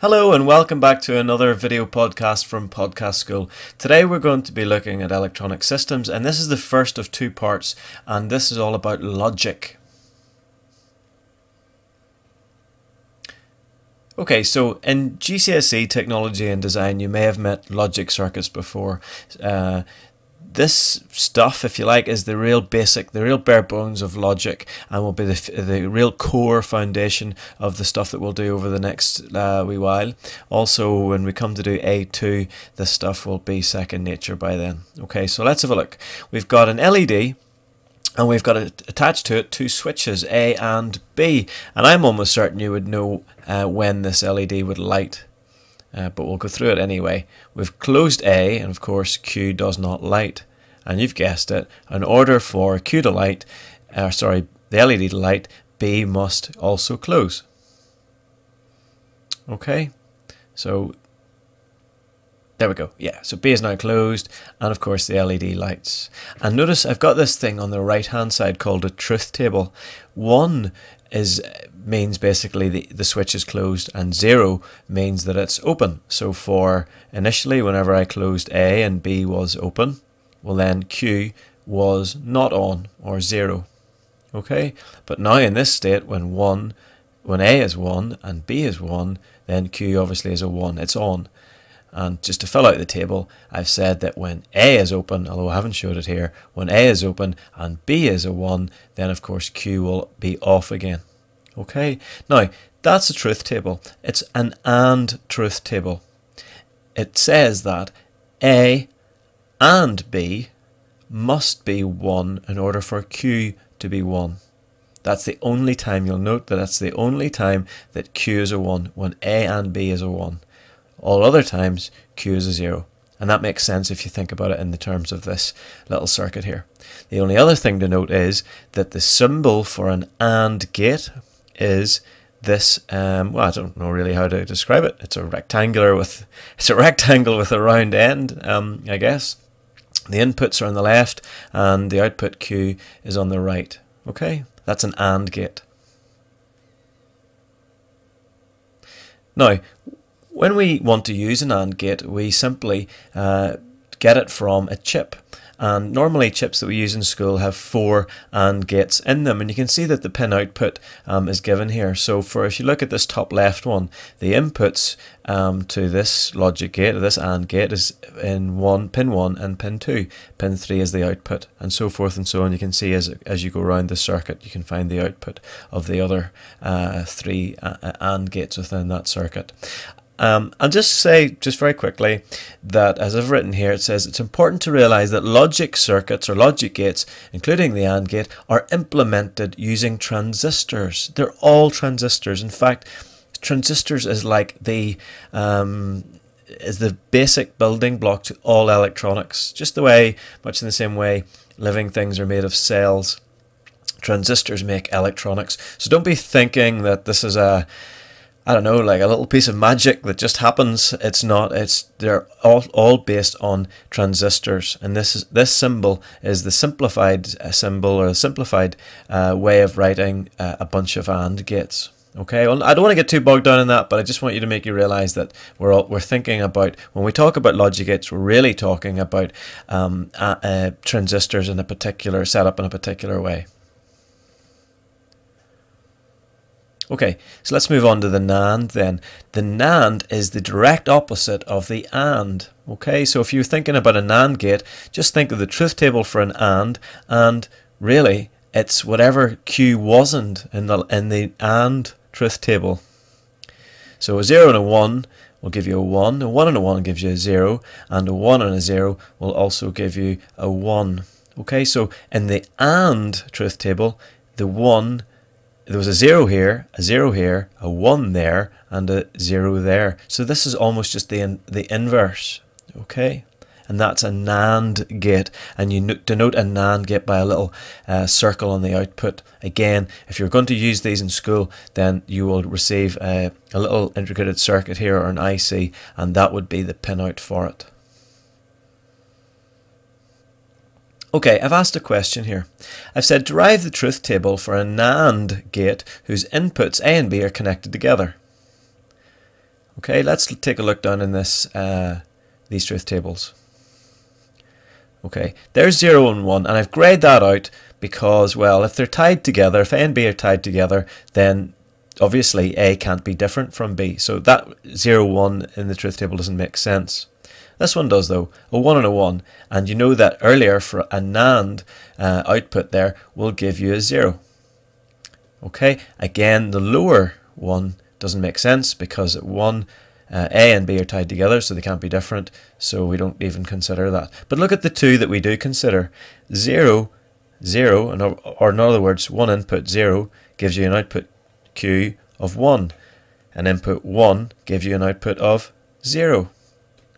Hello and welcome back to another video podcast from Podcast School. Today we're going to be looking at electronic systems, and this is the first of two parts, and this is all about logic. Okay, so in GCSE Technology and Design you may have met logic circuits before. This stuff, if you like, is the real basic, the real bare bones of logic, and will be the real core foundation of the stuff that we'll do over the next wee while. Also, when we come to do A2, this stuff will be second nature by then. Okay, so let's have a look. We've got an LED, and we've got attached to it two switches, A and B, and I'm almost certain you would know when this LED would light. But we'll go through it anyway. We've closed A, and of course Q does not light. And you've guessed it, in order for Q to light, the LED to light, B must also close. Okay, so there we go. Yeah, so B is now closed, and of course the LED lights. And notice I've got this thing on the right hand side called a truth table. 1 means basically the switch is closed, and 0 means that it's open. So for initially, whenever I closed A and B was open, well then Q was not on, or 0. Okay, but now in this state, when A is 1 and B is 1, then Q obviously is a 1, it's on. And just to fill out the table, I've said that when A is open, although I haven't showed it here, when A is open and B is a 1, then of course Q will be off again. Okay, now that's a truth table. It's an AND truth table. It says that A and B must be 1 in order for Q to be 1. That's the only time, you'll note that that's the only time that Q is a 1, when A and B is a 1. All other times, Q is a 0. And that makes sense if you think about it in the terms of this little circuit here. The only other thing to note is that the symbol for an AND gate is this, well, I don't know really how to describe it. It's a rectangle with a round end, I guess. The inputs are on the left and the output Q is on the right. Okay, that's an AND gate. Now, when we want to use an AND gate, we simply get it from a chip. And normally chips that we use in school have 4 AND gates in them, and you can see that the pin output is given here. So if you look at this top left one, the inputs to this logic gate, or this AND gate, is in pin 1 and pin 2. Pin 3 is the output, and so forth and so on. You can see as you go around the circuit, you can find the output of the other 3 AND gates within that circuit. I'll just say, just very quickly, that as I've written here, it says it's important to realize that logic circuits or logic gates, including the AND gate, are implemented using transistors. They're all transistors. In fact, transistors is like the basic building block to all electronics. Just much in the same way, living things are made of cells. Transistors make electronics. So don't be thinking that this is I don't know, like a little piece of magic that just happens. It's not. They're all based on transistors, and this symbol is the simplified symbol, or a simplified way of writing a bunch of AND gates. Okay, well, I don't want to get too bogged down in that, but I just want you to make you realize that we're thinking about, when we talk about logic gates, we're really talking about transistors in a particular setup in a particular way. Okay, so let's move on to the NAND then. The NAND is the direct opposite of the AND. Okay, so if you're thinking about a NAND gate, just think of the truth table for an and really it's whatever Q wasn't in the AND truth table. So a 0 and a 1 will give you a 1, a 1 and a 1 gives you a 0, and a 1 and a 0 will also give you a 1. Okay, so in the AND truth table, there was a 0 here, a 0 here, a 1 there, and a 0 there. So this is almost just the inverse, okay? And that's a NAND gate, and you denote a NAND gate by a little circle on the output. Again, if you're going to use these in school, then you will receive a little integrated circuit here, or an IC, and that would be the pinout for it. Okay, I've asked a question here. I've said derive the truth table for a NAND gate whose inputs A and B are connected together. Okay, let's take a look down in this these truth tables. Okay, there's 0 and 1, and I've grayed that out because, well, if they're tied together, if A and B are tied together, then obviously A can't be different from B. So that 0, 1 in the truth table doesn't make sense. This one does though, a 1 and a 1, and you know that earlier for a NAND output there will give you a 0. Okay, again the lower one doesn't make sense because A and B are tied together, so they can't be different, so we don't even consider that. But look at the two that we do consider. 0, 0, or in other words, one input 0 gives you an output Q of 1. An input 1 gives you an output of 0.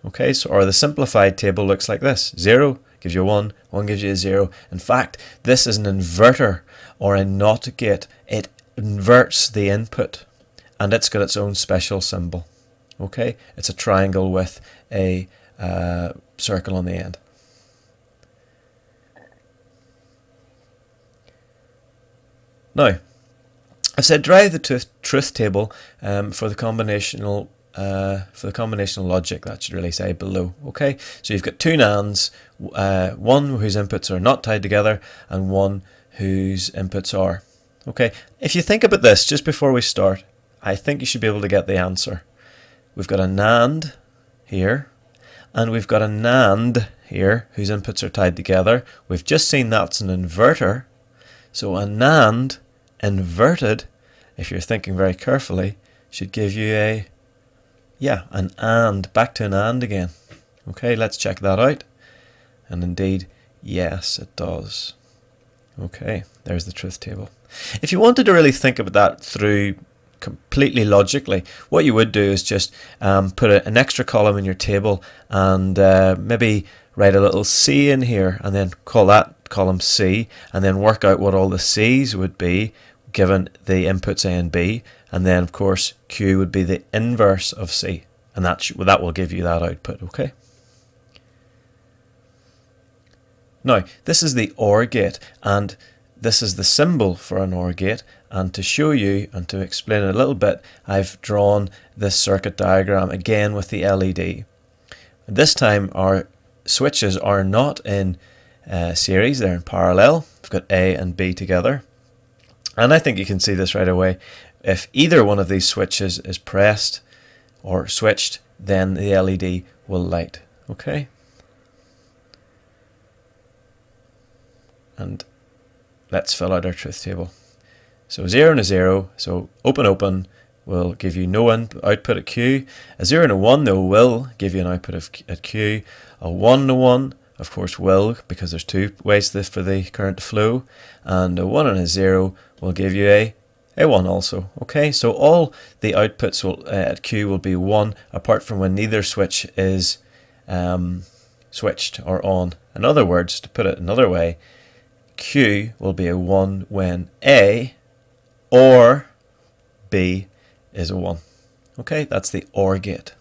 Okay, so or the simplified table looks like this. 0 gives you 1, 1 gives you a 0. In fact, this is an inverter or a NOT gate. It inverts the input, and it's got its own special symbol. Okay, it's a triangle with a circle on the end. Now, I've said derive the truth table for the combinational logic. That should really say below. Okay, so you've got two NANDs, one whose inputs are not tied together and one whose inputs are. Okay, if you think about this just before we start, I think you should be able to get the answer. We've got a NAND here, and we've got a NAND here whose inputs are tied together. We've just seen that's an inverter. So a NAND inverted, if you're thinking very carefully, should give you an AND, back to an AND again. Okay, let's check that out. And indeed, yes, it does. Okay, there's the truth table. If you wanted to really think about that through completely logically, what you would do is just put an extra column in your table and maybe write a little C in here and then call that column C, and then work out what all the C's would be given the inputs A and B, and then of course Q would be the inverse of C, and that will give you that output. Okay. Now this is the OR gate, and this is the symbol for an OR gate, and to show you and to explain it a little bit, I've drawn this circuit diagram again with the LED. This time our switches are not in series, they're in parallel. We've got A and B together, and I think you can see this right away. If either one of these switches is pressed or switched, then the LED will light. Okay, and let's fill out our truth table. So 0 and a 0, so open will give you no output at Q. A 0 and a 1 though will give you an output at Q. A 1 and a 1 of course will, because there's two ways for the current to flow, and a 1 and a 0 will give you a 1 also. Okay, so all the outputs will at Q will be 1, apart from when neither switch is switched or on. In other words, to put it another way, Q will be a 1 when A or B is a 1. Okay, that's the OR gate.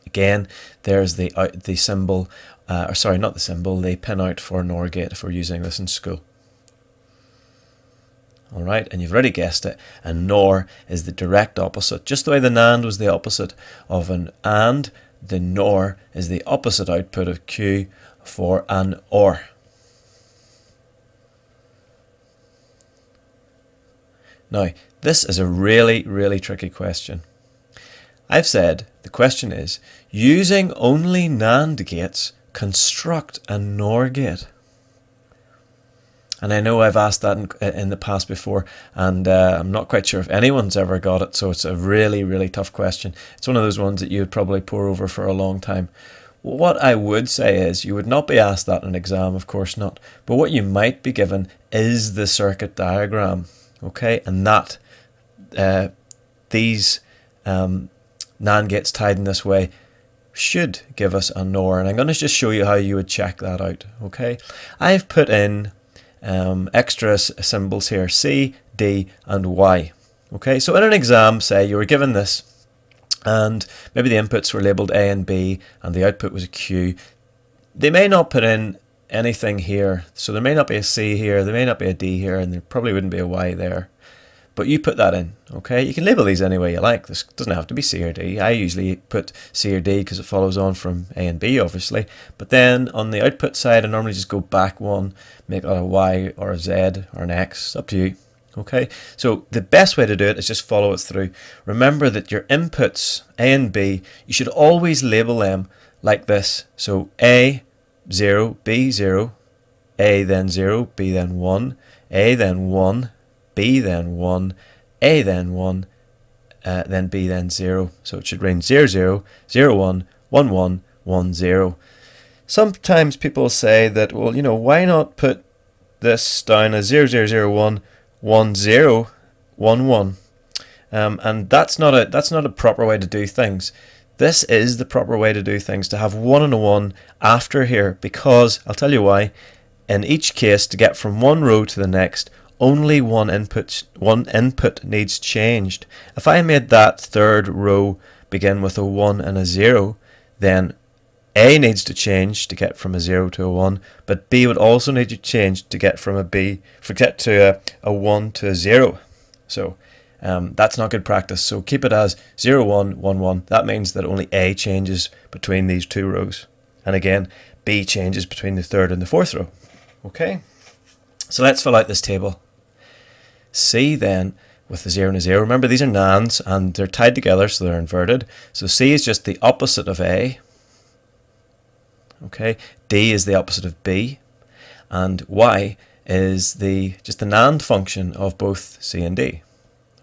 Again, there's the symbol, or sorry, not the symbol, the pinout for an OR gate if we're using this in school. Alright, and you've already guessed it, a NOR is the direct opposite. Just the way the NAND was the opposite of an AND, the NOR is the opposite output of Q for an OR. Now, this is a really, really tricky question. I've said the question is, using only NAND gates, construct a NOR gate. And I know I've asked that in the past before, and I'm not quite sure if anyone's ever got it, so it's a really, really tough question. It's one of those ones that you would probably pore over for a long time. What I would say is, you would not be asked that in an exam, of course not, but what you might be given is the circuit diagram. Okay, and that these NAND gates tied in this way should give us a NOR, and I'm going to just show you how you would check that out. Okay, I've put in extra symbols here, C, D and Y. Okay, so in an exam, say you were given this and maybe the inputs were labelled A and B and the output was a Q, they may not put in anything here, so there may not be a C here, there may not be a D here, and there probably wouldn't be a Y there. but you put that in. Okay, you can label these any way you like. This doesn't have to be C or D. I usually put C or D because it follows on from A and B, obviously. But then on the output side, I normally just go back one, make it a Y or a Z or an X, up to you. Okay, so the best way to do it is just follow it through. Remember that your inputs, A and B, you should always label them like this. So A, 0, B, 0, A then 0, B then 1, A then 1, B then 1, A then 1, then B then 0. So it should read 0, 0, 0, 1, 1, 1, 1, 0. Sometimes people say that, well, you know, why not put this down as 0, 0, 0, 1, 1, 0, 1, 1. And that's not a proper way to do things. This is the proper way to do things, to have 1 and a 1 after here, because I'll tell you why. In each case, to get from one row to the next, only one input needs changed. If I made that third row begin with a 1 and a 0, then A needs to change to get from a 0 to a 1, but B would also need to change to get from a 1 to a 0. So that's not good practice. So keep it as 0, 1, 1, 1. That means that only A changes between these two rows. And again, B changes between the third and the fourth row. Okay, so let's fill out this table. C then, with the 0 and a 0, remember these are NANDs and they're tied together, so they're inverted. So C is just the opposite of A. Okay, D is the opposite of B, and Y is just the NAND function of both C and D.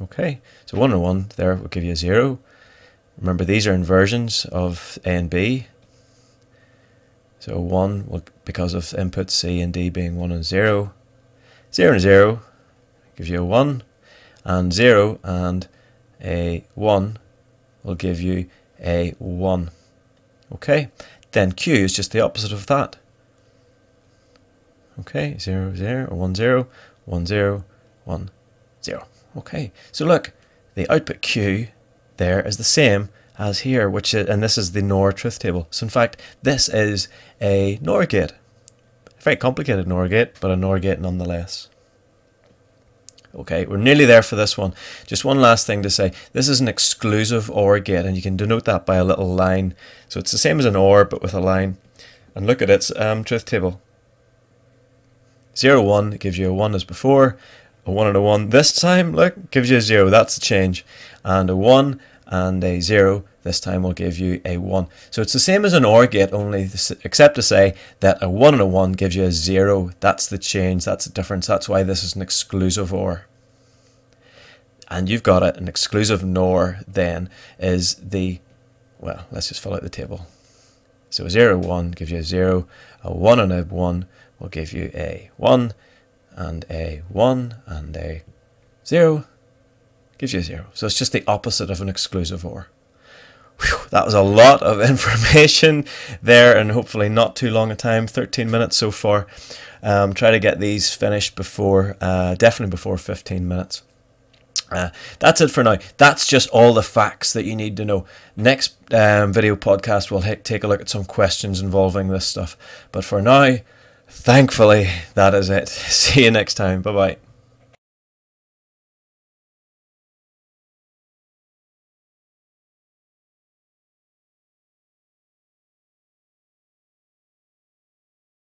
Okay, so 1 and 1 there will give you a 0. Remember these are inversions of A and B. So 1 will, because of inputs C and D being 1 and 0. 0 and 0 gives you a 1, and 0 and a 1 will give you a 1. Okay, then Q is just the opposite of that. Okay, 0, 0, or 1, 0, 1, 0, 1, 0. Okay, so look, the output Q there is the same as here, and this is the NOR truth table. So in fact, this is a NOR gate. A very complicated NOR gate, but a NOR gate nonetheless. Okay, we're nearly there for this one. Just one last thing to say. This is an exclusive OR gate, and you can denote that by a little line. So it's the same as an OR, but with a line. And look at its truth table. 0, 1 gives you a 1 as before. A 1 and a 1 this time, look, gives you a 0. That's the change. And a 1 and a 0 this time will give you a 1. So it's the same as an OR gate, only except to say that a 1 and a 1 gives you a 0. That's the change, that's the difference. That's why this is an exclusive OR. And you've got it. An exclusive NOR then is well, let's just fill out the table. So a 0, 1 gives you a 0. A 1 and a 1 will give you a 1. And a 1 and a 0 gives you a 0. So it's just the opposite of an exclusive OR. Whew, that was a lot of information there, and hopefully not too long a time, 13 minutes so far. Try to get these finished before, definitely before 15 minutes. That's it for now. That's just all the facts that you need to know. Next video podcast, we'll take a look at some questions involving this stuff. But for now, thankfully, that is it. See you next time. Bye-bye.